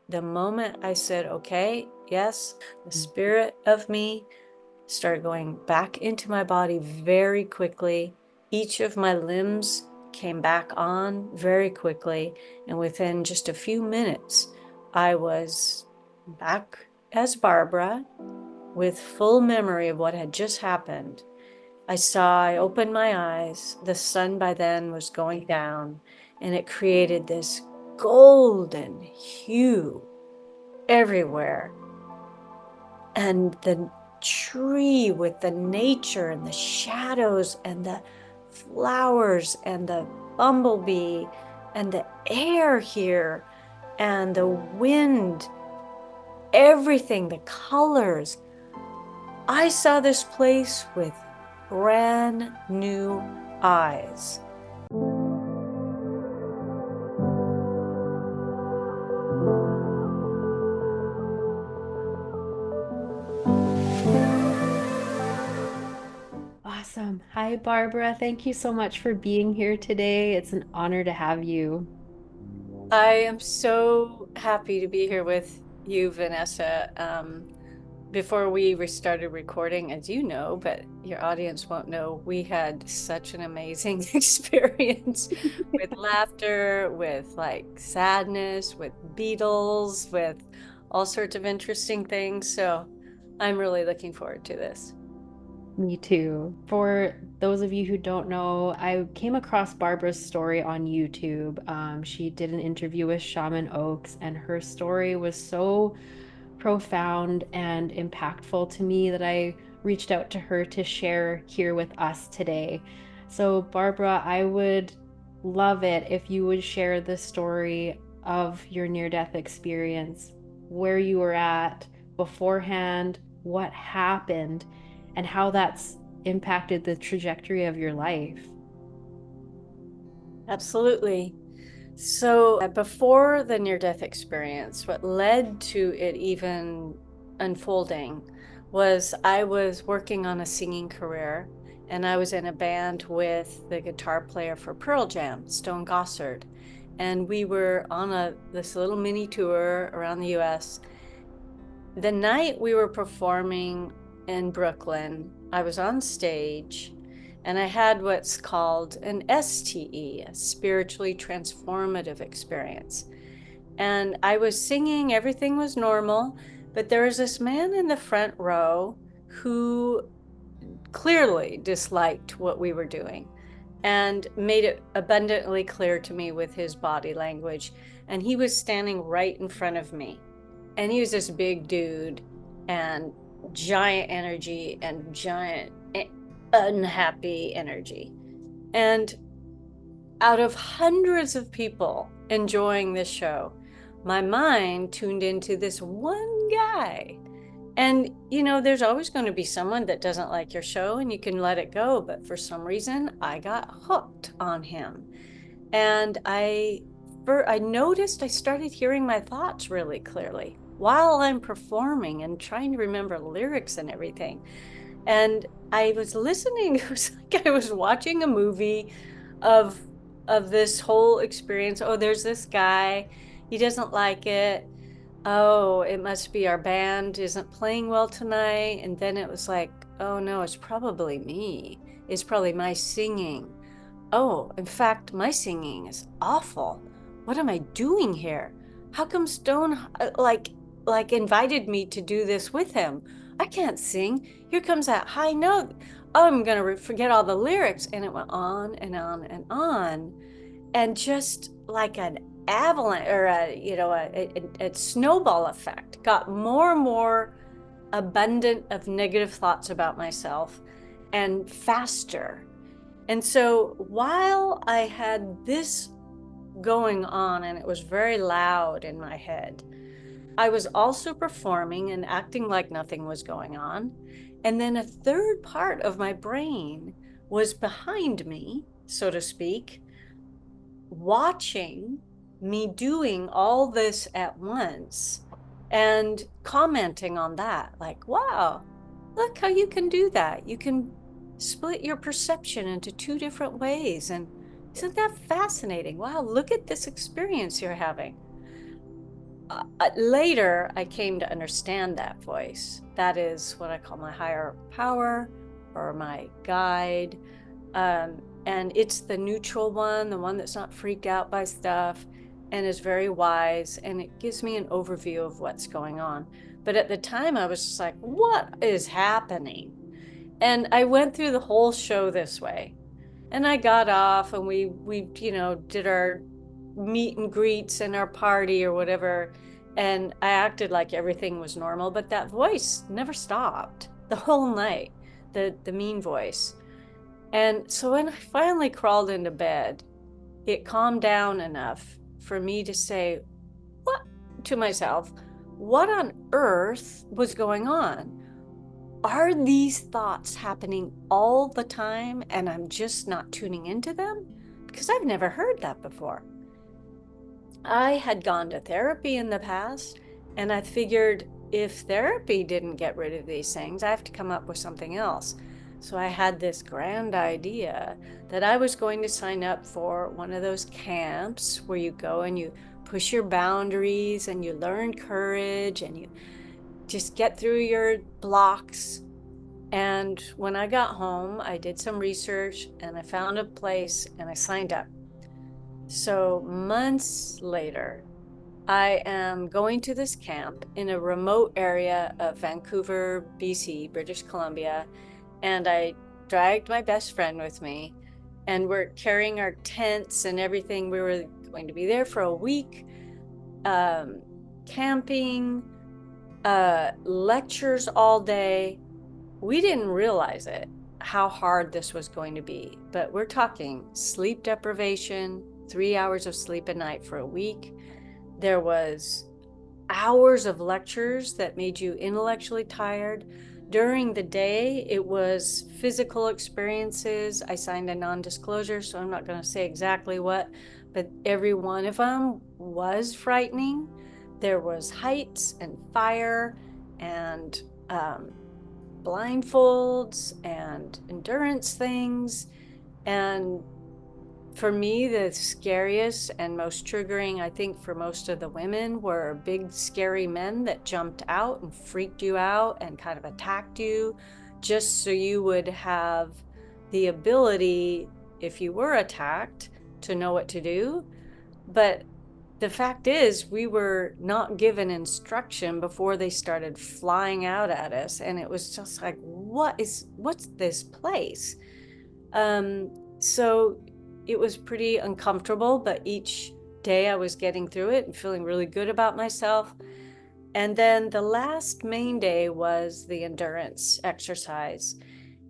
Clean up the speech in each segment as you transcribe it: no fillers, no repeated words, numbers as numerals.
The moment I said, okay, yes, the spirit of me started going back into my body very quickly. Each of my limbs came back on very quickly. And within just a few minutes, I was back as Barbara with full memory of what had just happened. I opened my eyes. The sun by then was going down, and it created this golden hue everywhere. And the tree with the nature and the shadows and the flowers and the bumblebee and the air here and the wind, everything, the colors. I saw this place with brand new eyes. Awesome. Hi, Barbara. Thank you so much for being here today. It's an honor to have you. I am so happy to be here with you, Vanessa. Before we started recording, as you know, but your audience won't know, we had such an amazing experience with laughter, with like sadness, with beetles, with all sorts of interesting things. So I'm really looking forward to this. Me too. For those of you who don't know, I came across Barbara's story on YouTube. She did an interview with Shaman Oaks, and her story was so profound and impactful to me that I reached out to her to share here with us today. So, Barbara, I would love it if you would share the story of your near death experience, where you were at beforehand, what happened, and how that's impacted the trajectory of your life. Absolutely. So before the near-death experience, what led to it even unfolding was I was working on a singing career, and I was in a band with the guitar player for Pearl Jam, Stone Gossard. And we were on this little mini tour around the US. The night we were performing in Brooklyn, I was on stage and I had what's called an STE, a spiritually transformative experience. And I was singing, everything was normal, but there was this man in the front row who clearly disliked what we were doing and made it abundantly clear to me with his body language. And he was standing right in front of me. And he was this big dude and giant energy and giant unhappy energy. And out of hundreds of people enjoying this show, my mind tuned into this one guy. And, you know, there's always going to be someone that doesn't like your show and you can let it go. But for some reason, I got hooked on him. And I noticed I started hearing my thoughts really clearly while I'm performing and trying to remember lyrics and everything. And I was listening, it was like I was watching a movie of this whole experience. Oh, there's this guy, he doesn't like it. Oh, it must be our band isn't playing well tonight. And then it was like, oh no, it's probably me. It's probably my singing. Oh, in fact, my singing is awful. What am I doing here? How come Stone like invited me to do this with him? I can't sing. Here comes that high note. Oh, I'm gonna forget all the lyrics. And it went on and on and on, and just like an avalanche or a snowball effect, got more and more abundant of negative thoughts about myself and faster. And so while I had this going on and it was very loud in my head, I was also performing and acting like nothing was going on. And then a third part of my brain was behind me, so to speak, watching me doing all this at once and commenting on that, like, wow, look how you can do that. You can split your perception into two different ways. And isn't that fascinating? Wow, look at this experience you're having. Later, I came to understand that voice. That is what I call my higher power or my guide. And it's the neutral one, the one that's not freaked out by stuff and is very wise. And it gives me an overview of what's going on. But at the time, I was just like, what is happening? And I went through the whole show this way. And I got off and we did our meet and greets and our party or whatever. And I acted like everything was normal, but that voice never stopped the whole night, the mean voice. And so when I finally crawled into bed, it calmed down enough for me to say, what to myself, what on earth was going on? Are these thoughts happening all the time and I'm just not tuning into them? Because I've never heard that before. I had gone to therapy in the past, and I figured if therapy didn't get rid of these things, I have to come up with something else. So I had this grand idea that I was going to sign up for one of those camps where you go and you push your boundaries and you learn courage and you just get through your blocks. And when I got home, I did some research and I found a place and I signed up. So months later, I am going to this camp in a remote area of Vancouver, BC, British Columbia, and I dragged my best friend with me, and we're carrying our tents and everything. We were going to be there for a week, um, camping, lectures all day. We didn't realize it, how hard this was going to be, but we're talking sleep deprivation, 3 hours of sleep a night for a week. There was hours of lectures that made you intellectually tired. During the day, it was physical experiences. I signed a non-disclosure, so I'm not going to say exactly what, but every one of them was frightening. There was heights and fire and blindfolds and endurance things. And for me, the scariest and most triggering, I think, for most of the women were big, scary men that jumped out and freaked you out and kind of attacked you just so you would have the ability, if you were attacked, to know what to do. But the fact is, we were not given instruction before they started flying out at us. And it was just like, what's this place? So it was pretty uncomfortable, but each day I was getting through it and feeling really good about myself. And then the last main day was the endurance exercise.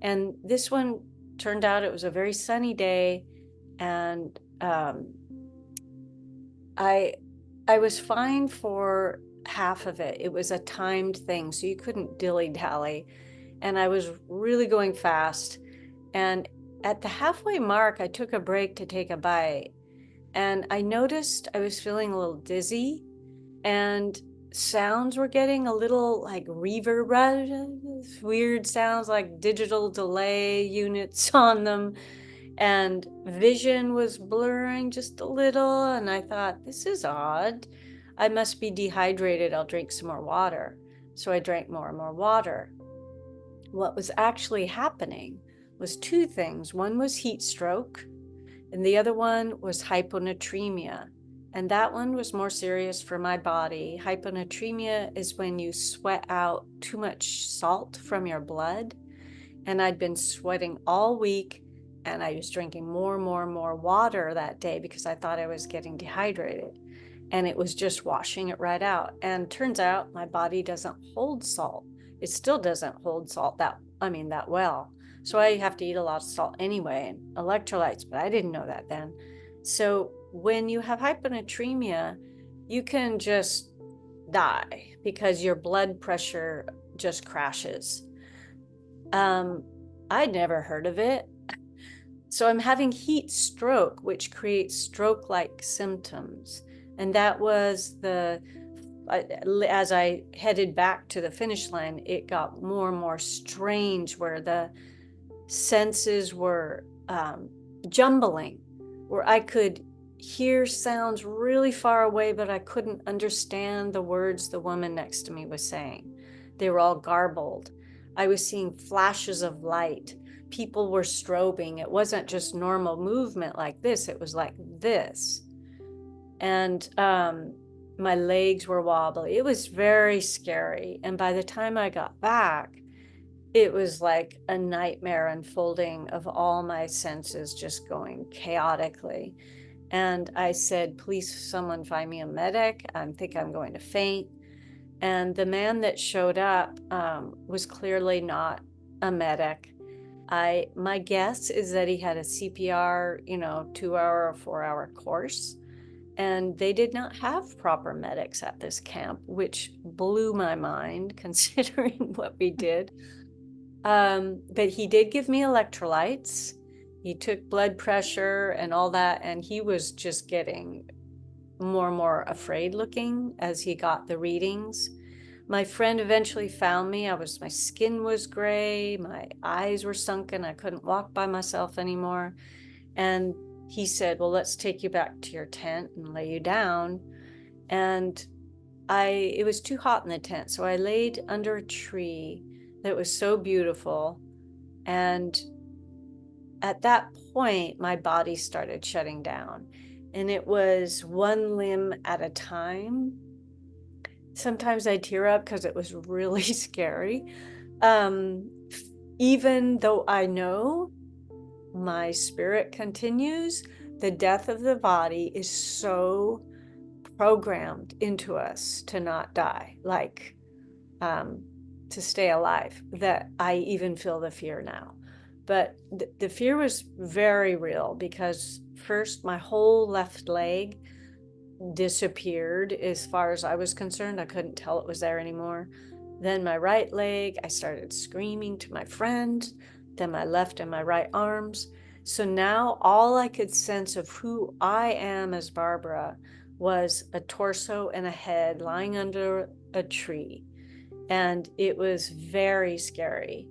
And this one turned out it was a very sunny day. And I was fine for half of it. It was a timed thing, so you couldn't dilly-dally. And I was really going fast. And at the halfway mark, I took a break to take a bite. And I noticed I was feeling a little dizzy and sounds were getting a little like reverb, weird sounds like digital delay units on them. And vision was blurring just a little. And I thought, this is odd. I must be dehydrated. I'll drink some more water. So I drank more and more water. What was actually happening was two things. One was heat stroke, and the other one was hyponatremia. And that one was more serious for my body. Hyponatremia is when you sweat out too much salt from your blood. And I'd been sweating all week, and I was drinking more and more and more water that day because I thought I was getting dehydrated. And it was just washing it right out. And turns out my body doesn't hold salt. It still doesn't hold salt that well. So I have to eat a lot of salt anyway and electrolytes, but I didn't know that then. So when you have hyponatremia, you can just die because your blood pressure just crashes. I'd never heard of it. So I'm having heat stroke, which creates stroke-like symptoms. And that was as I headed back to the finish line, it got more and more strange where the senses were jumbling, where I could hear sounds really far away, but I couldn't understand the words the woman next to me was saying. They were all garbled. I was seeing flashes of light. People were strobing. It wasn't just normal movement like this, it was like this. And my legs were wobbly. It was very scary. And by the time I got back, it was like a nightmare unfolding of all my senses just going chaotically. And I said, please, someone find me a medic. I think I'm going to faint. And the man that showed up was clearly not a medic. My guess is that he had a CPR, 2 hour or 4 hour course. And they did not have proper medics at this camp, which blew my mind considering what we did. But he did give me electrolytes. He took blood pressure and all that, and he was just getting more and more afraid looking as he got the readings. My friend eventually found me. My skin was gray, my eyes were sunken, I couldn't walk by myself anymore. And he said, well, let's take you back to your tent and lay you down. And it was too hot in the tent, so I laid under a tree that was so beautiful. And at that point, my body started shutting down, and it was one limb at a time. Sometimes I tear up because it was really scary. Um, Even though I know my spirit continues, the death of the body is so programmed into us to not die, like to stay alive, that I even feel the fear now. But the fear was very real because first my whole left leg disappeared as far as I was concerned. I couldn't tell it was there anymore. Then my right leg, I started screaming to my friend, then my left and my right arms. So now all I could sense of who I am as Barbara was a torso and a head lying under a tree. And it was very scary.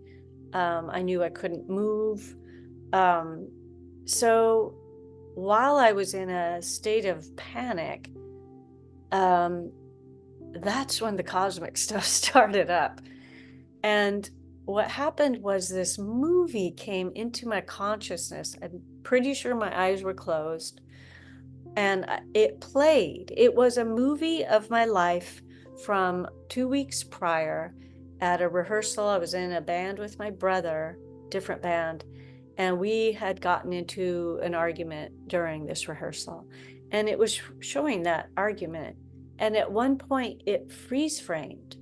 I knew I couldn't move. Um, so while I was in a state of panic, that's when the cosmic stuff started up. And what happened was this movie came into my consciousness. I'm pretty sure my eyes were closed, and it played. It was a movie of my life from 2 weeks prior at a rehearsal. I was in a band with my brother, different band, and we had gotten into an argument during this rehearsal, and it was showing that argument. And at one point, it freeze framed.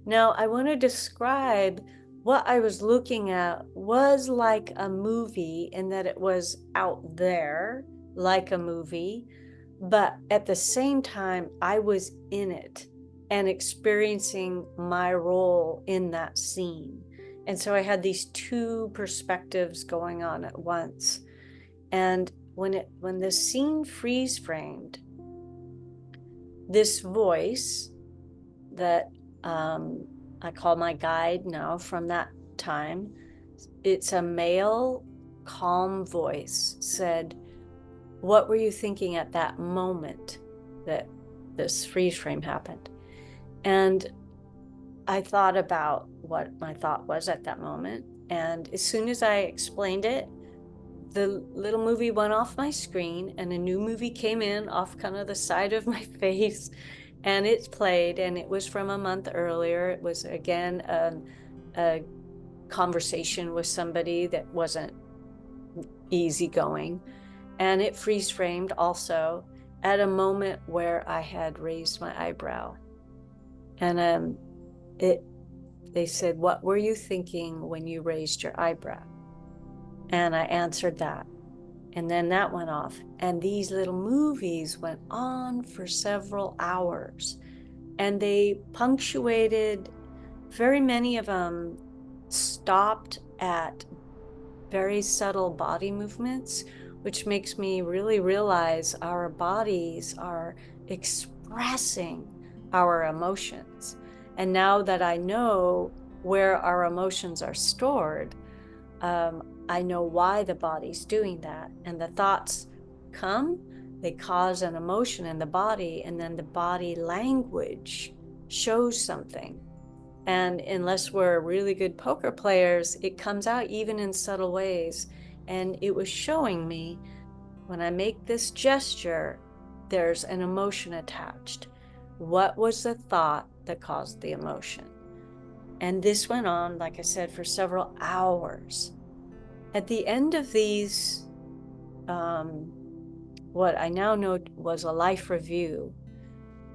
Now, I want to describe what I was looking at was like a movie in that it was out there, like a movie, but at the same time, I was in it and experiencing my role in that scene. And so I had these two perspectives going on at once. And when the scene freeze framed, this voice that I call my guide now from that time, it's a male, calm voice, said, what were you thinking at that moment that this freeze frame happened? And I thought about what my thought was at that moment. And as soon as I explained it, the little movie went off my screen and a new movie came in off kind of the side of my face, and it played, and it was from a month earlier. It was again a conversation with somebody that wasn't easygoing, and it freeze framed also at a moment where I had raised my eyebrow. And they said, what were you thinking when you raised your eyebrow? And I answered that. And then that went off. And these little movies went on for several hours. And they punctuated, very many of them stopped at very subtle body movements, which makes me really realize our bodies are expressing our emotions. And now that I know where our emotions are stored, I know why the body's doing that. And the thoughts come, they cause an emotion in the body, and then the body language shows something. And unless we're really good poker players, it comes out even in subtle ways. And it was showing me, when I make this gesture, there's an emotion attached. What was the thought that caused the emotion? And this went on, like I said, for several hours. At the end of these, what I now know was a life review,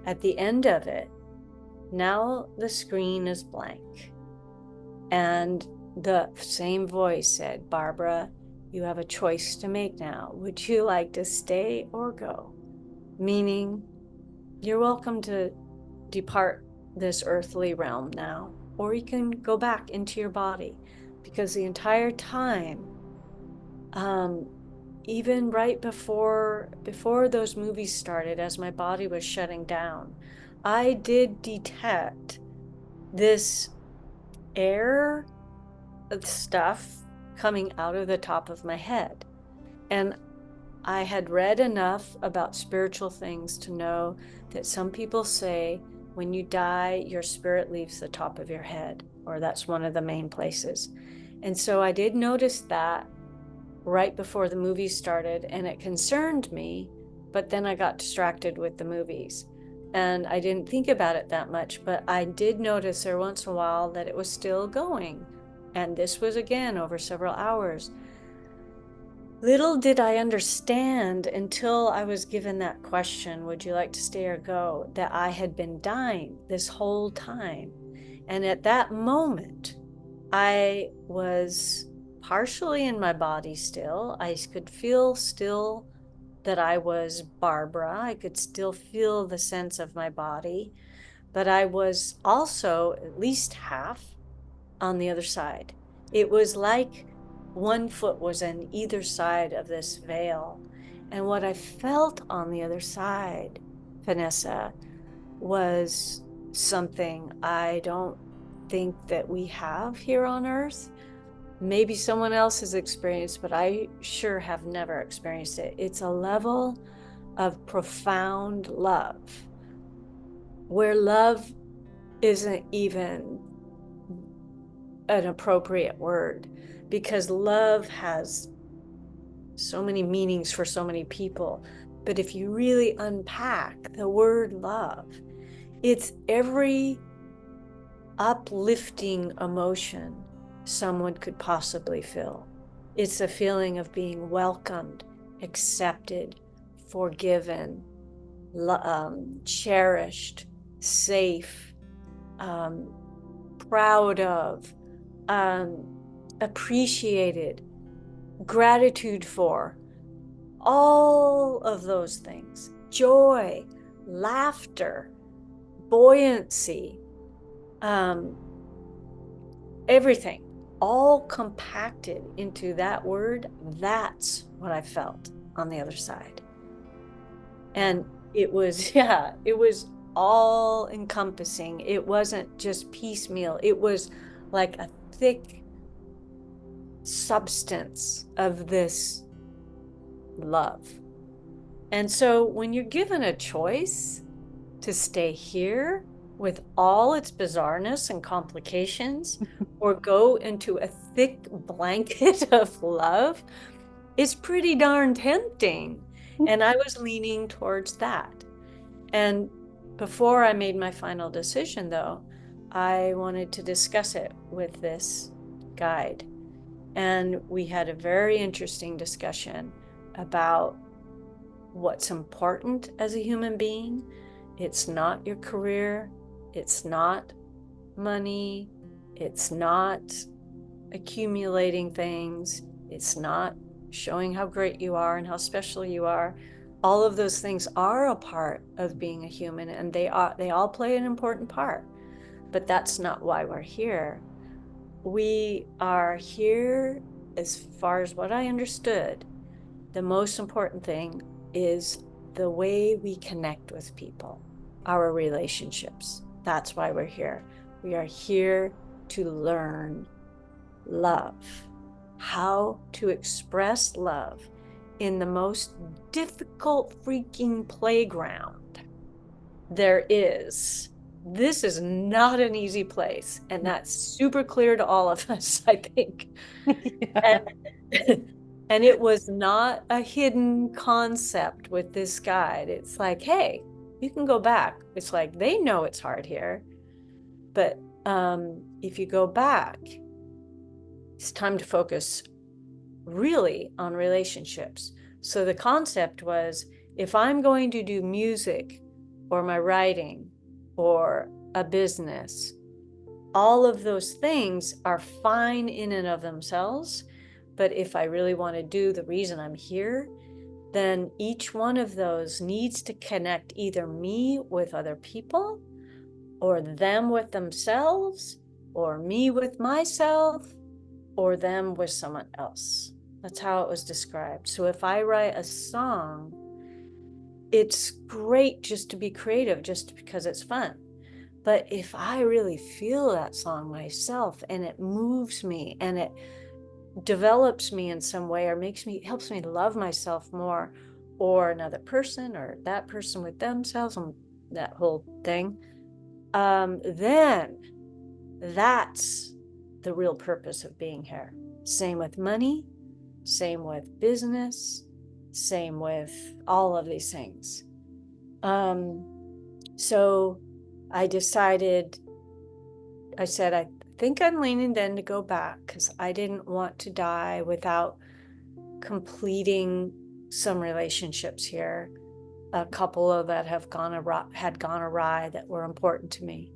at the end of it, now the screen is blank. And the same voice said, Barbara, you have a choice to make now. Would you like to stay or go? Meaning, you're welcome to depart this earthly realm now, or you can go back into your body. Because the entire time, even right before those movies started, as my body was shutting down, I did detect this air stuff coming out of the top of my head. And I had read enough about spiritual things to know that some people say when you die, your spirit leaves the top of your head, or that's one of the main places. And so I did notice that right before the movies started, and it concerned me, but then I got distracted with the movies. And I didn't think about it that much, but I did notice there once in a while that it was still going. And this was again over several hours. Little did I understand until I was given that question, would you like to stay or go, that I had been dying this whole time. And at that moment, I was partially in my body still. I could feel still that I was Barbara. I could still feel the sense of my body, but I was also at least half on the other side. It was like one foot was on either side of this veil. And what I felt on the other side, Vanessa, was something I don't think that we have here on Earth. Maybe someone else has experienced, but I sure have never experienced it. It's a level of profound love where love isn't even an appropriate word, because love has so many meanings for so many people. But if you really unpack the word love, it's every uplifting emotion someone could possibly feel. It's a feeling of being welcomed, accepted, forgiven, cherished, safe, proud of, um, appreciated, gratitude for, all of those things, joy, laughter, buoyancy, everything, all compacted into that word. That's what I felt on the other side. And it was, yeah, it was all encompassing. It wasn't just piecemeal. It was like a thick substance of this love. And so when you're given a choice to stay here with all its bizarreness and complications, or go into a thick blanket of love, it's pretty darn tempting. And I was leaning towards that. And before I made my final decision, though, I wanted to discuss it with this guide. And we had a very interesting discussion about what's important as a human being. It's not your career, it's not money, it's not accumulating things, it's not showing how great you are and how special you are. All of those things are a part of being a human, and they all play an important part. But that's not why we're here. We are here, as far as what I understood, the most important thing is the way we connect with people, our relationships. That's why we're here. We are here to learn love, how to express love in the most difficult freaking playground there is. This is not an easy place. And that's super clear to all of us, I think. Yeah. And and it was not a hidden concept with this guide. It's like, hey, you can go back. It's like they know it's hard here, but if you go back, it's time to focus really on relationships. So the concept was, if I'm going to do music or my writing or a business, all of those things are fine in and of themselves. But if I really want to do the reason I'm here, then each one of those needs to connect either me with other people, or them with themselves, or me with myself, or them with someone else. That's how it was described. So if I write a song, it's great just to be creative, just because it's fun. But if I really feel that song myself and it moves me and it develops me in some way, or helps me love myself more, or another person, or that person with themselves, and that whole thing, then that's the real purpose of being here. Same with money, same with business, same with all of these things. So I decided, I said, I think I'm leaning then to go back, because I didn't want to die without completing some relationships here. A couple of that had gone awry that were important to me.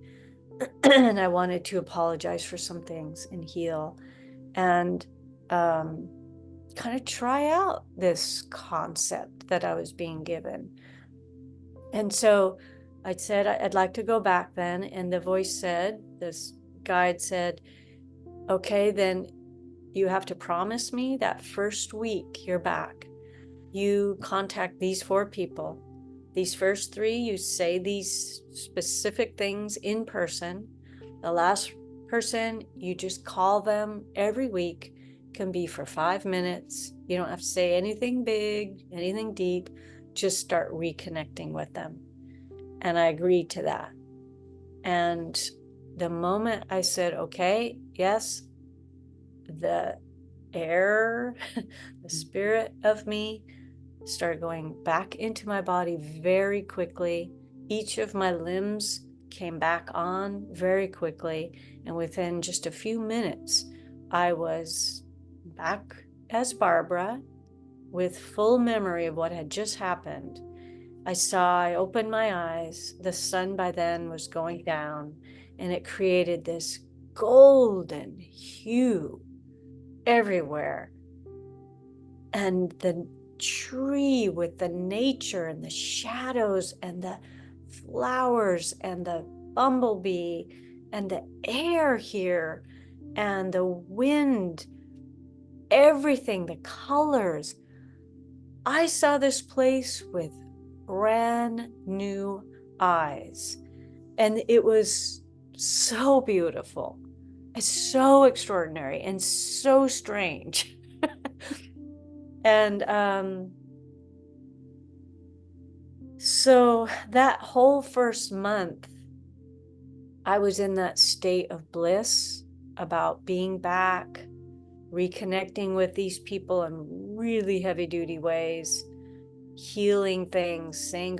And I wanted to apologize for some things and heal, and kind of try out this concept that I was being given. And so I said, I'd like to go back then. And the voice said, this guide said, okay, then you have to promise me that first week you're back, you contact these 4 people. These first 3, you say these specific things in person. The last person, you just call them every week. Can be for 5 minutes. You don't have to say anything big, anything deep. Just start reconnecting with them. And I agreed to that. And the moment I said, okay, yes, the air, the spirit of me started going back into my body very quickly. Each of my limbs came back on very quickly. And within just a few minutes, I was back as Barbara with full memory of what had just happened. I opened my eyes. The sun by then was going down, and it created this golden hue everywhere. And the tree with the nature and the shadows and the flowers and the bumblebee and the air here and the wind, everything, the colors. I saw this place with brand new eyes, and it was so beautiful. It's so extraordinary and so strange. And so that whole first month, I was in that state of bliss about being back, reconnecting with these people in really heavy duty ways, healing things, saying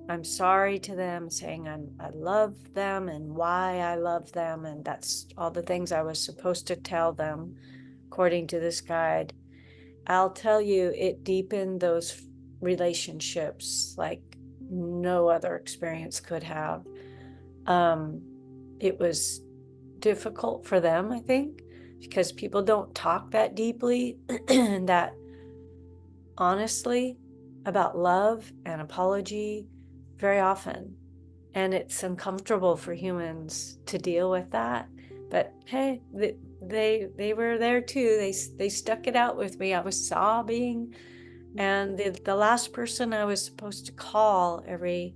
I'm sorry to them, saying I love them and why I love them. And that's all the things I was supposed to tell them, according to this guide. I'll tell you, it deepened those relationships like no other experience could have. It was difficult for them, I think, because people don't talk that deeply and that honestly about love and apology very often. And it's uncomfortable for humans to deal with that. But hey, they were there too. They stuck it out with me. I was sobbing, and the last person I was supposed to call every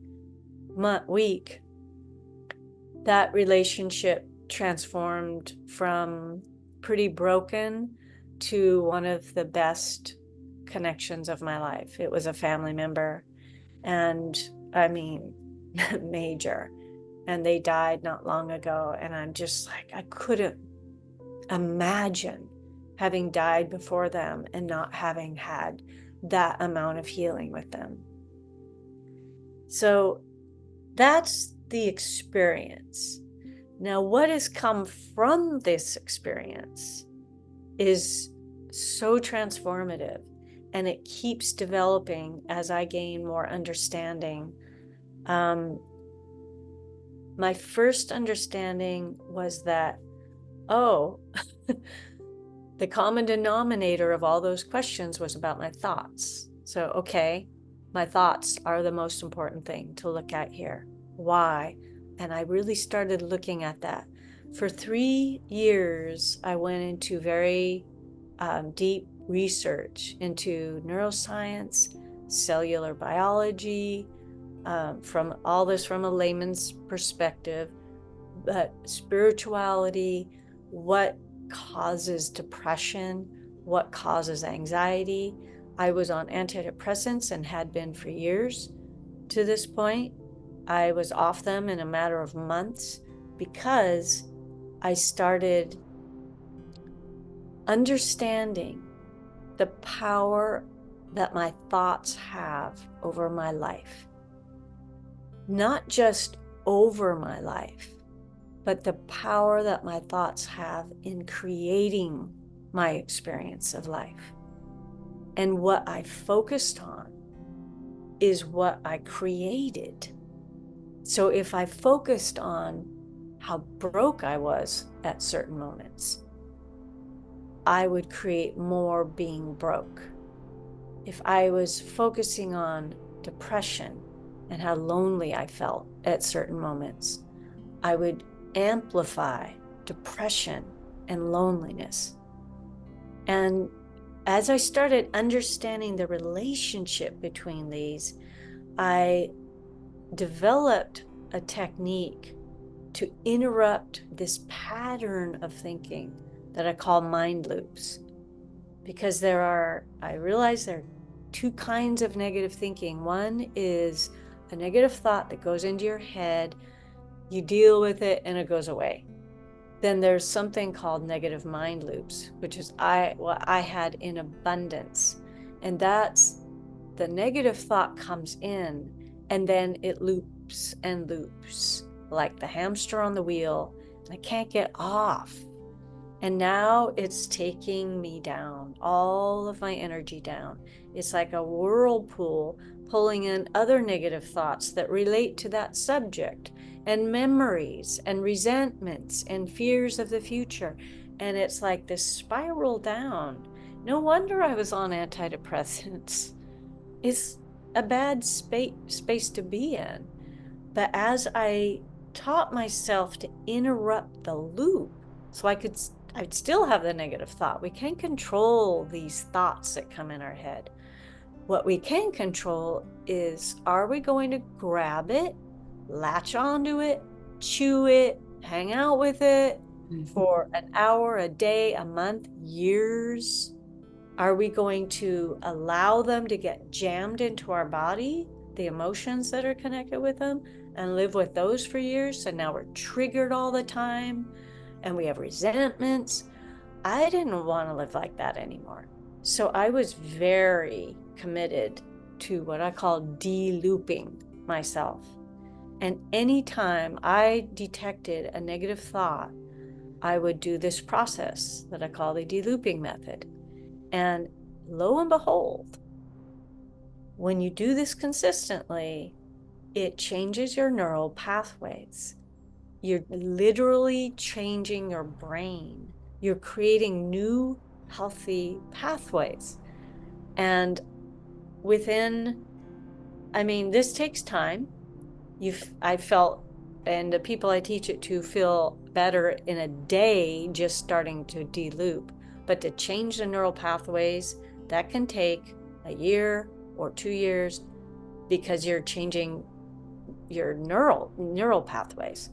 week, that relationship transformed from pretty broken to one of the best connections of my life. It was a family member, and I mean, major. And they died not long ago. And I'm just like, I couldn't imagine having died before them and not having had that amount of healing with them. So that's the experience. Now, what has come from this experience is so transformative, and it keeps developing as I gain more understanding. My first understanding was that, oh, the common denominator of all those questions was about my thoughts. So, okay, my thoughts are the most important thing to look at here. Why? And I really started looking at that. For 3 years, I went into very deep research into neuroscience, cellular biology, from all this from a layman's perspective, but spirituality, what causes depression, what causes anxiety. I was on antidepressants and had been for years to this point. I was off them in a matter of months because I started understanding the power that my thoughts have over my life. Not just over my life, but the power that my thoughts have in creating my experience of life. And what I focused on is what I created. So if I focused on how broke I was at certain moments, I would create more being broke. If I was focusing on depression and how lonely I felt at certain moments, I would amplify depression and loneliness. And as I started understanding the relationship between these, I developed a technique to interrupt this pattern of thinking that I call mind loops. Because I realize there are two kinds of negative thinking. One is a negative thought that goes into your head, you deal with it, and it goes away. Then there's something called negative mind loops, which is what I had in abundance. And that's the negative thought comes in and then it loops and loops like the hamster on the wheel. I can't get off. And now it's taking me down, all of my energy down. It's like a whirlpool pulling in other negative thoughts that relate to that subject, and memories and resentments and fears of the future. And it's like this spiral down. No wonder I was on antidepressants. It's a bad space to be in. But as I taught myself to interrupt the loop, so I'd still have the negative thought. We can't control these thoughts that come in our head. What we can control is, are we going to grab it, latch onto it, chew it, hang out with it for an hour, a day, a month, years? Are we going to allow them to get jammed into our body, the emotions that are connected with them, and live with those for years? And now we're triggered all the time and we have resentments. I didn't want to live like that anymore. So I was very committed to what I call de-looping myself. And anytime I detected a negative thought, I would do this process that I call the de-looping method. And lo and behold, when you do this consistently, it changes your neural pathways. You're literally changing your brain. You're creating new healthy pathways. And this takes time. I felt, and the people I teach it to feel better in a day just starting to de-loop. But to change the neural pathways, that can take a year or 2 years because you're changing your neural pathways.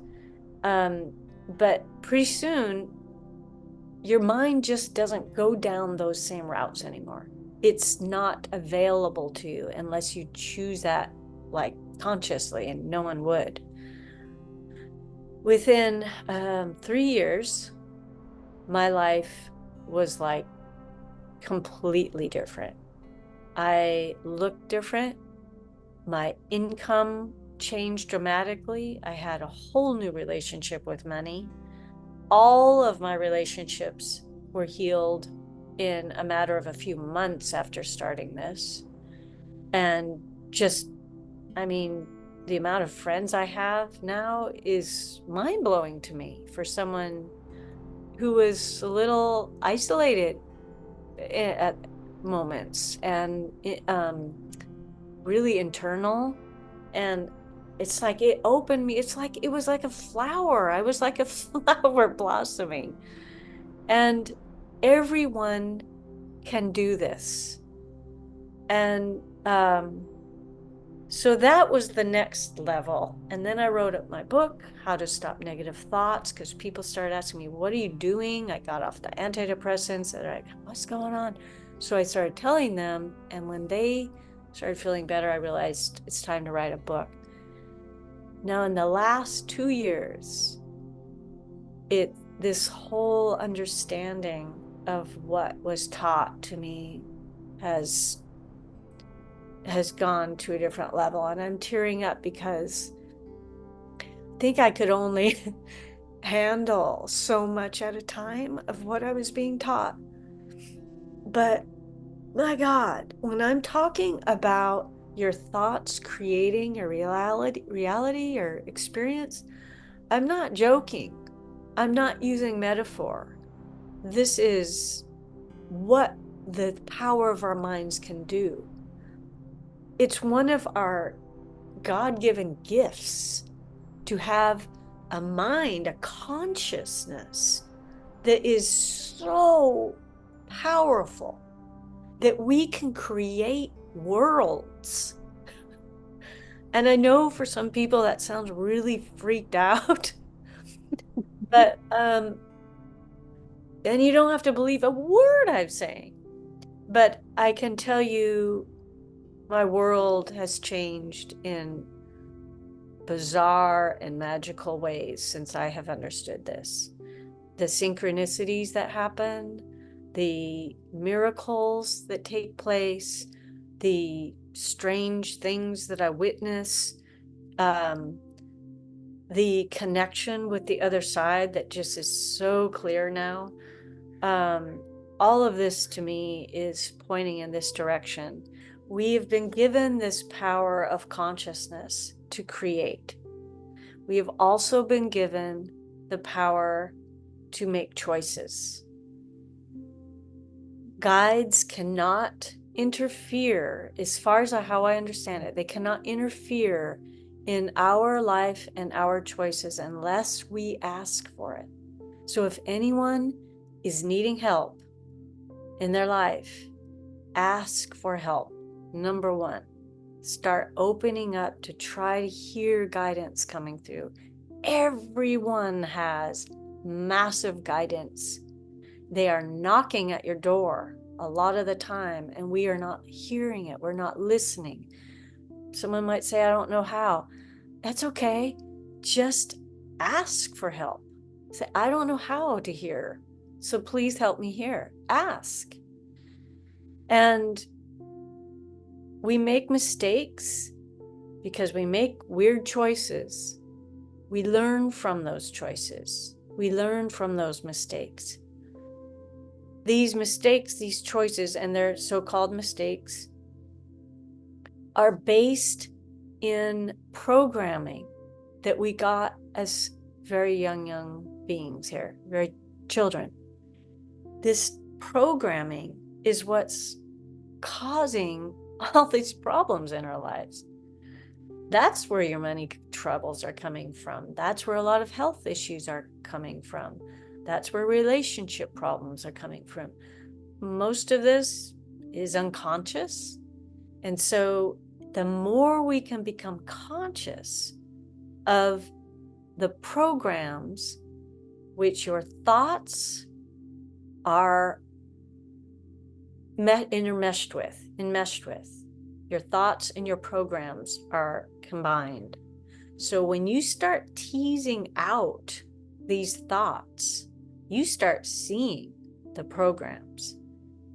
But pretty soon, your mind just doesn't go down those same routes anymore. it's not available to you unless you choose that like consciously, and no one would. Within 3 years, my life was like completely different. I looked different. My income changed dramatically. I had a whole new relationship with money. All of my relationships were healed in a matter of a few months after starting this. And just, I mean, the amount of friends I have now is mind blowing to me for someone who was a little isolated at moments, and really internal. And it's like it opened me. It's like it was like a flower. I was like a flower blossoming. And everyone can do this. And so that was the next level. And then I wrote up my book, How to Stop Negative Thoughts, because people started asking me, what are you doing? I got off the antidepressants. They're like, what's going on? So I started telling them. And when they started feeling better, I realized it's time to write a book. Now, in the last 2 years, this whole understanding of what was taught to me has gone to a different level, and I'm tearing up because I think I could only handle so much at a time of what I was being taught. But my God, when I'm talking about your thoughts creating a reality or experience, I'm not joking. I'm not using metaphor. This is what the power of our minds can do. It's one of our God-given gifts to have a mind, a consciousness that is so powerful that we can create worlds. And I know for some people that sounds really freaked out, but and you don't have to believe a word I'm saying. But I can tell you my world has changed in bizarre and magical ways since I have understood this. The synchronicities that happen, the miracles that take place, the strange things that I witness, um, the connection with the other side that just is so clear now. Um, all of this to me is pointing in this direction. We have been given this power of consciousness to create. We have also been given the power to make choices. Guides cannot interfere, as far as how I understand it, they cannot interfere in our life and our choices unless we ask for it. So if anyone is needing help in their life, ask for help. Number one, start opening up to try to hear guidance coming through. Everyone has massive guidance. They are knocking at your door a lot of the time, and we are not hearing it. We're not listening. Someone might say, I don't know how. That's okay. Just ask for help. Say, I don't know how to hear, so please help me hear. Ask. And we make mistakes because we make weird choices. We learn from those choices. We learn from those mistakes. These mistakes, these choices, and they're so-called mistakes, are based in programming that we got as very young beings here, very children. This programming is what's causing all these problems in our lives. That's where your money troubles are coming from. That's where a lot of health issues are coming from. That's where relationship problems are coming from. Most of this is unconscious. And so the more we can become conscious of the programs which your thoughts are enmeshed with. Your thoughts and your programs are combined. So when you start teasing out these thoughts, you start seeing the programs.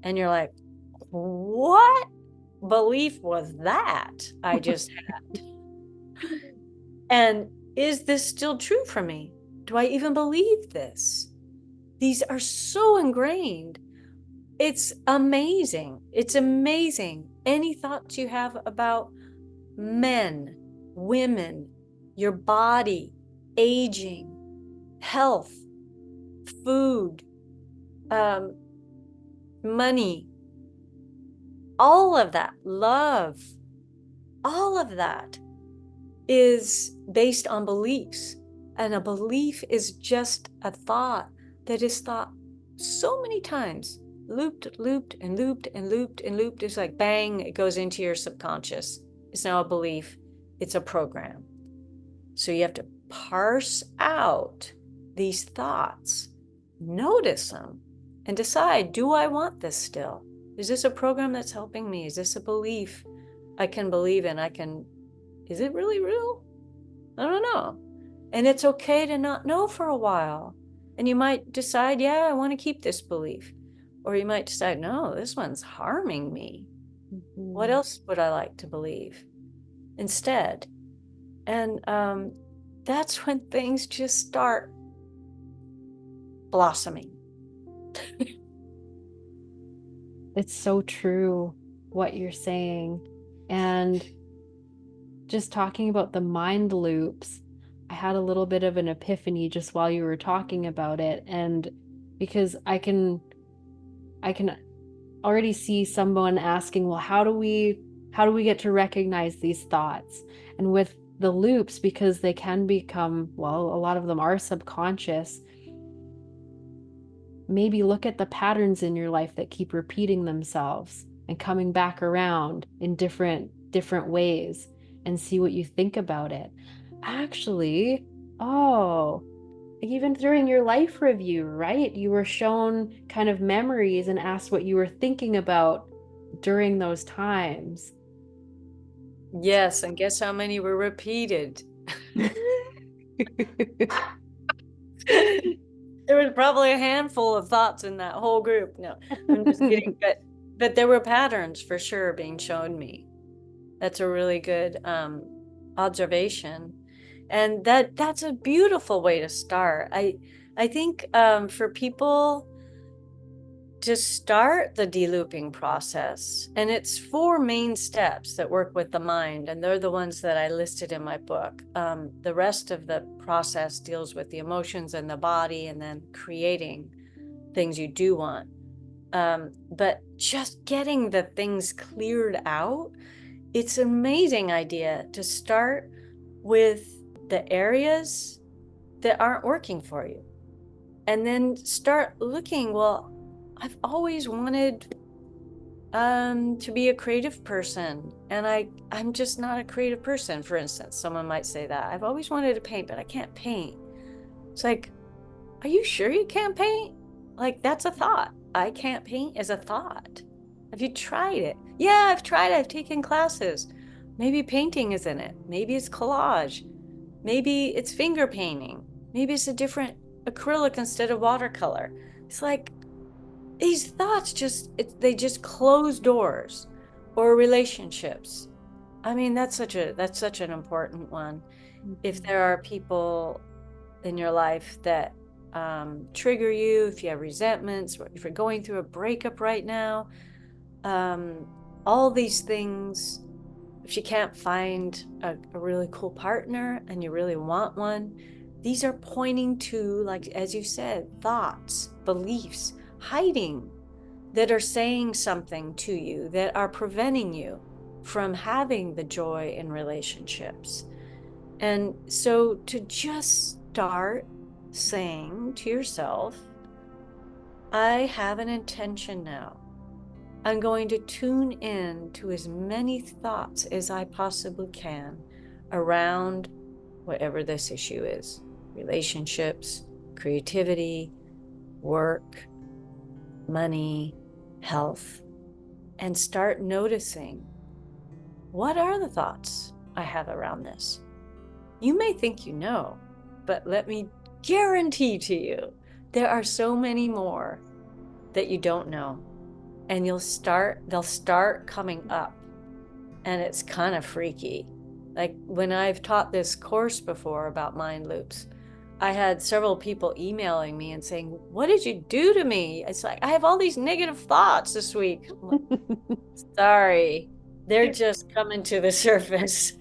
And you're like, what belief was that I just had? And is this still true for me? Do I even believe this? These are so ingrained. It's amazing. It's amazing. Any thoughts you have about men, women, your body, aging, health, food, money, all of that, love, all of that is based on beliefs. And a belief is just a thought that is thought so many times, looped, looped, and looped, and looped, and looped. It's like bang, it goes into your subconscious. It's now a belief, it's a program. So you have to parse out these thoughts, notice them, and decide, do I want this still? Is this a program that's helping me? Is this a belief I can believe in? Is it really real? I don't know. And it's okay to not know for a while. And you might decide, yeah, I want to keep this belief. Or you might decide, no, this one's harming me. What else would I like to believe instead? And that's when things just start blossoming. It's so true what you're saying. And just talking about the mind loops, I had a little bit of an epiphany just while you were talking about it. And because I can already see someone asking, well, how do we get to recognize these thoughts? And with the loops, because they can become, well, a lot of them are subconscious, maybe look at the patterns in your life that keep repeating themselves and coming back around in different ways, and see what you think about it. Actually, oh, even during your life review, right? You were shown kind of memories and asked what you were thinking about during those times. Yes, and guess how many were repeated? There was probably a handful of thoughts in that whole group. No, I'm just kidding. But there were patterns for sure being shown me. That's a really good observation. And that's a beautiful way to start. I think for people to start the delooping process, and it's 4 main steps that work with the mind, and they're the ones that I listed in my book. The rest of the process deals with the emotions and the body, and then creating things you do want. But just getting the things cleared out, it's an amazing idea to start with the areas that aren't working for you, and then start looking, well, I've always wanted to be a creative person, and I'm just not a creative person. For instance, someone might say that I've always wanted to paint, but I can't paint. It's like, are you sure you can't paint? Like, that's a thought. I can't paint is a thought. Have you tried it? Yeah, I've tried it. I've taken classes. Maybe painting is in it. Maybe it's collage. Maybe it's finger painting. Maybe it's a different acrylic instead of watercolor. It's like these thoughts they just close doors, or relationships. I mean, that's such an important one. If there are people in your life that trigger you, if you have resentments, if you're going through a breakup right now, all these things, if you can't find a really cool partner and you really want one, these are pointing to, like, as you said, thoughts, beliefs, hiding, that are saying something to you, that are preventing you from having the joy in relationships. And so to just start saying to yourself, I have an intention now. I'm going to tune in to as many thoughts as I possibly can around whatever this issue is: relationships, creativity, work, money, health. and start noticing, what are the thoughts I have around this? You may think you know, but let me guarantee to you, there are so many more that you don't know. And they'll start coming up. And it's kind of freaky. Like when I've taught this course before about mind loops, I had several people emailing me and saying, "What did you do to me?" It's like, I have all these negative thoughts this week. I'm like, sorry, they're just coming to the surface.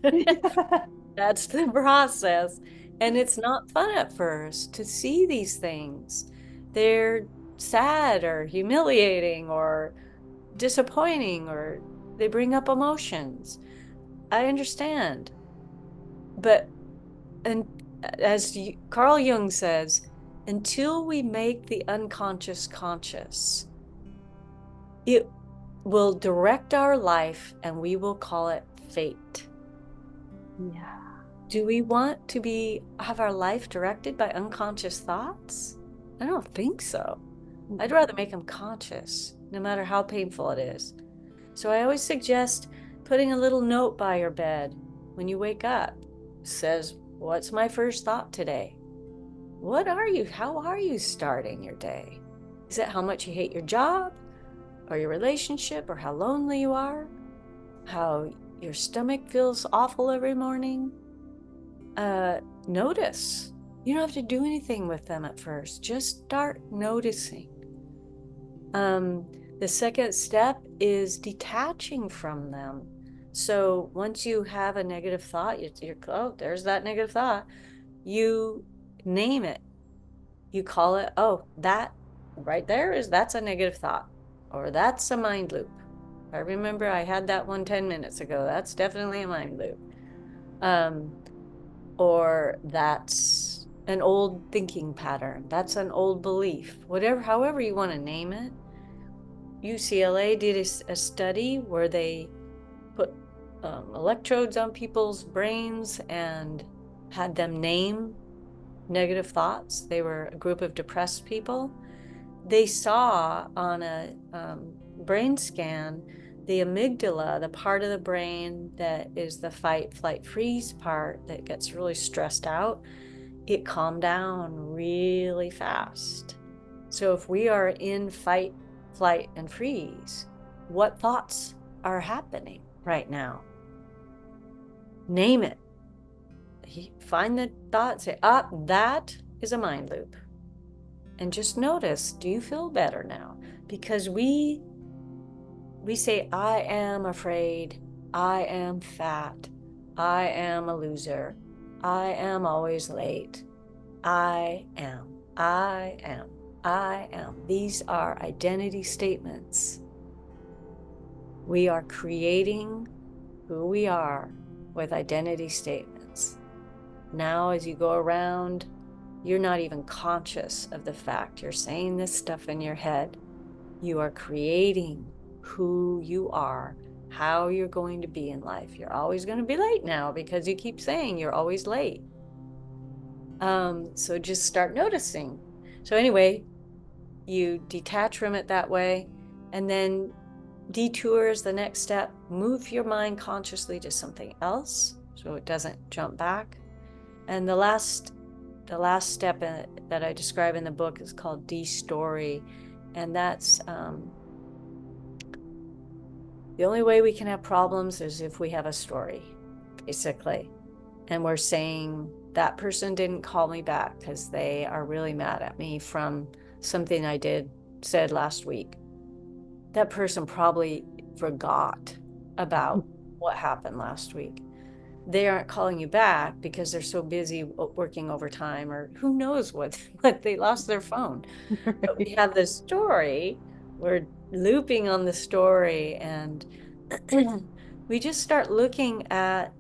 That's the process. And it's not fun at first to see these things. They're sad or humiliating or disappointing, or they bring up emotions. I understand. But, and as Carl Jung says, until we make the unconscious conscious, it will direct our life and we will call it fate. Yeah. Do we want to have our life directed by unconscious thoughts? I don't think so. I'd rather make them conscious, no matter how painful it is. So I always suggest putting a little note by your bed when you wake up. It says, what's my first thought today? How are you starting your day? Is it how much you hate your job or your relationship, or how lonely you are? How your stomach feels awful every morning? Notice. You don't have to do anything with them at first. Just start noticing. The second step is detaching from them. So once you have a negative thought, oh, there's that negative thought. You name it. You call it, oh, that right there that's a negative thought, or that's a mind loop. I remember I had that one 10 minutes ago. That's definitely a mind loop. Or that's an old thinking pattern. That's an old belief. Whatever, however you want to name it. UCLA did a study where they put electrodes on people's brains and had them name negative thoughts. They were a group of depressed people. They saw on a brain scan the amygdala, the part of the brain that is the fight, flight, freeze part that gets really stressed out, it calmed down really fast. So if we are in fight, flight, and freeze, what thoughts are happening right now? Name it. Find the thought, say, that is a mind loop. And just notice, do you feel better now? Because we say, I am afraid, I am fat, I am a loser, I am always late, I am, I am, I am. These are identity statements. We are creating who we are with identity statements. Now, as you go around, you're not even conscious of the fact you're saying this stuff in your head. You are creating who you are, how you're going to be in life. You're always going to be late now because you keep saying you're always late. So just start noticing. So anyway, you detach from it that way, and then detour is the next step. Move your mind consciously to something else so it doesn't jump back. And the last step that I describe in the book is called de-story, and that's the only way we can have problems is if we have a story, basically. And we're saying that person didn't call me back because they are really mad at me from something I said last week. That person probably forgot about what happened last week. They aren't calling you back because they're so busy working overtime, or who knows what they lost their phone. But we have this story, we're looping on the story, and we just start looking at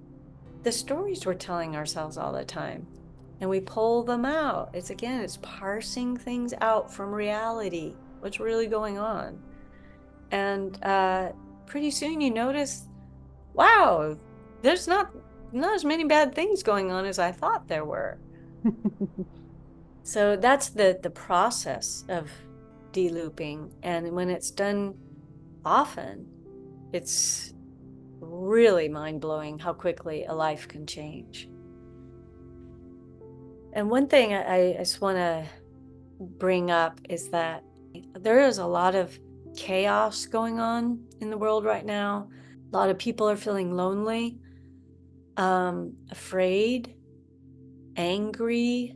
the stories we're telling ourselves all the time, and we pull them out. It's parsing things out from reality, what's really going on. And pretty soon you notice, wow, there's not as many bad things going on as I thought there were. So that's the process of de-looping. And when it's done often, It's really mind-blowing how quickly a life can change. And one thing I just want to bring up is that there is a lot of chaos going on in the world right now. A lot of people are feeling lonely, afraid, angry.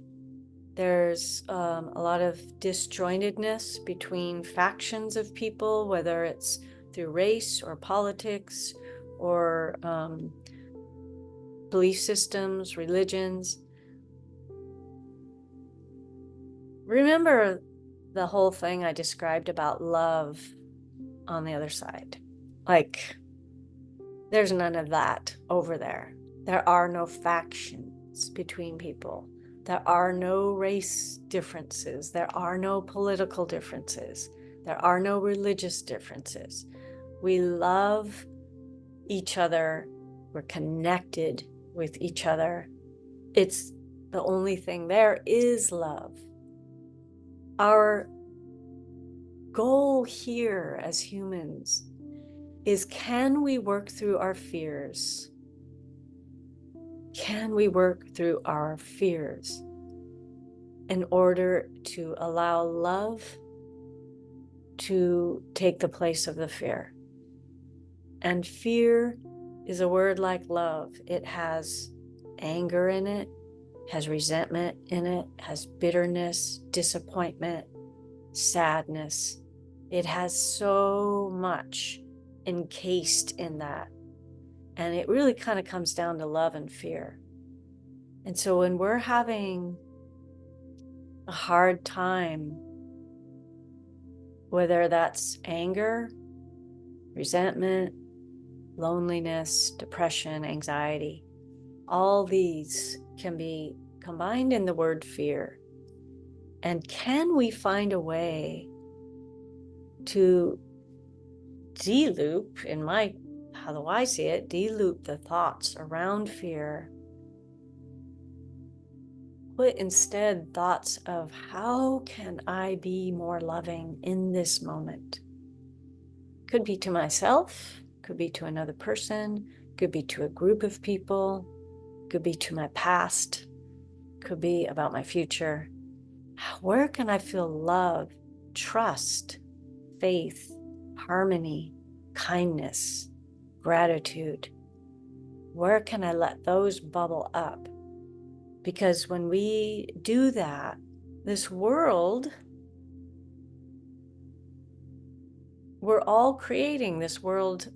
There's a lot of disjointedness between factions of people, whether it's through race or politics or belief systems, religions. Remember the whole thing I described about love on the other side. Like, there's none of that over there. There are no factions between people. There are no race differences. There are no political differences. There are no religious differences. We love each other. We're connected with each other. It's the only thing there is love. Our goal here as humans is, can we work through our fears? Can we work through our fears in order to allow love to take the place of the fear? And fear is a word like love. It has anger in it, has resentment in it, has bitterness, disappointment, sadness. It has so much encased in that. And it really kind of comes down to love and fear. And so when we're having a hard time, whether that's anger, resentment, loneliness, depression, anxiety, all these can be combined in the word fear. And can we find a way to de-loop, how I see it, de-loop the thoughts around fear, put instead thoughts of, how can I be more loving in this moment? Could be to myself, could be to another person, could be to a group of people, could be to my past, could be about my future. Where can I feel love, trust, faith, harmony, kindness, gratitude? Where can I let those bubble up? Because when we do that, this world, we're all creating this world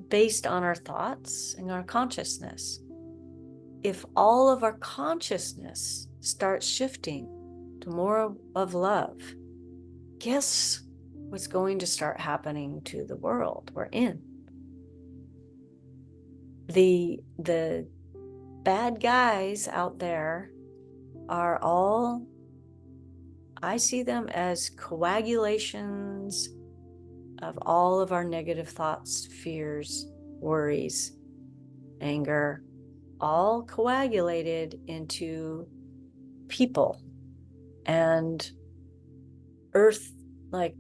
based on our thoughts and our consciousness. If all of our consciousness starts shifting to more of love, guess what's going to start happening to the world we're in? The bad guys out there are all, I see them as coagulations of all of our negative thoughts, fears, worries, anger, all coagulated into people and earth like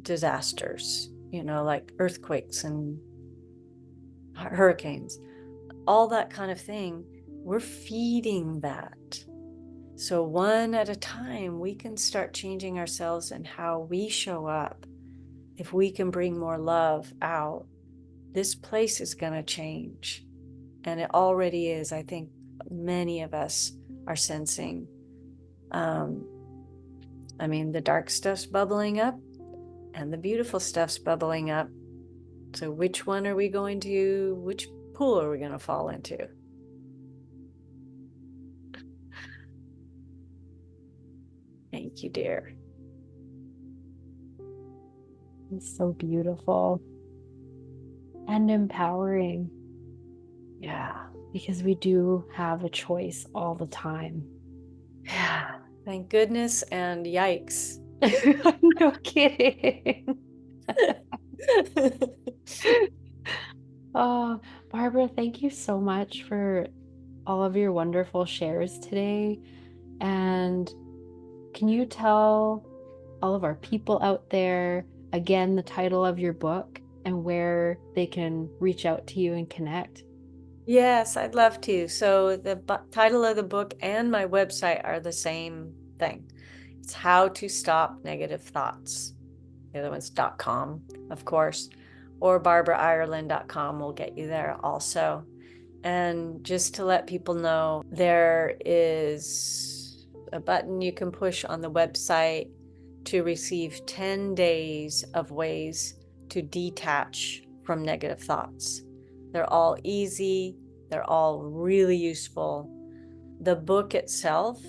disasters, like earthquakes and hurricanes, all that kind of thing. We're feeding that. So one at a time, we can start changing ourselves and how we show up. If we can bring more love out, this place is going to change. And it already is. I think many of us are sensing. The dark stuff's bubbling up and the beautiful stuff's bubbling up. So which pool are we going to fall into? Thank you, dear. It's so beautiful and empowering. Yeah. Because we do have a choice all the time. Yeah. Thank goodness and yikes. No kidding. Oh, Barbara, thank you so much for all of your wonderful shares today. And can you tell all of our people out there again the title of your book and where they can reach out to you and connect? Yes, I'd love to. So the title of the book and my website are the same thing. It's How to Stop Negative Thoughts. The other one's .com, of course, or barbaraireland.com will get you there also. And just to let people know, there is a button you can push on the website to receive 10 days of ways to detach from negative thoughts. They're all easy, they're all really useful. The book itself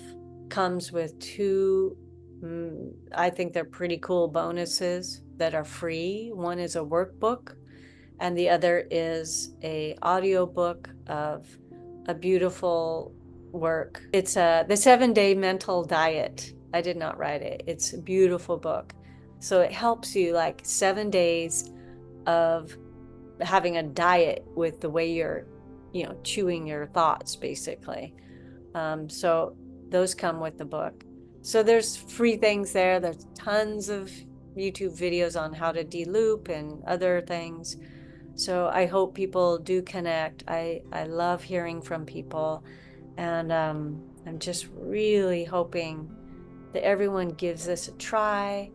comes with two, I think they're pretty cool bonuses that are free. One is a workbook and the other is a audiobook of a beautiful work. It's the 7-day mental diet. I did not write it. It's a beautiful book. So it helps you like 7 days of having a diet with the way you're, chewing your thoughts basically. So those come with the book. So there's free things there. There's tons of YouTube videos on how to de-loop and other things. So I hope people do connect. I love hearing from people, and I'm just really hoping that everyone gives this a try,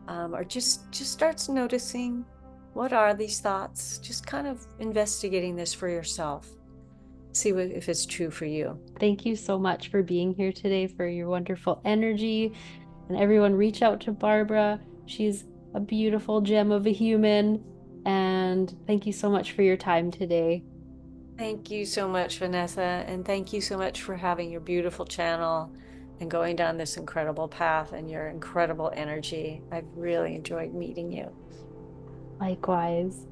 or just starts noticing what are these thoughts. Just kind of investigating this for yourself. See if it's true for you. Thank you so much for being here today, for your wonderful energy. And everyone, reach out to Barbara. She's a beautiful gem of a human. And thank you so much for your time today. Thank you so much, Vanessa, and thank you so much for having your beautiful channel and going down this incredible path and your incredible energy. I've really enjoyed meeting you. Likewise.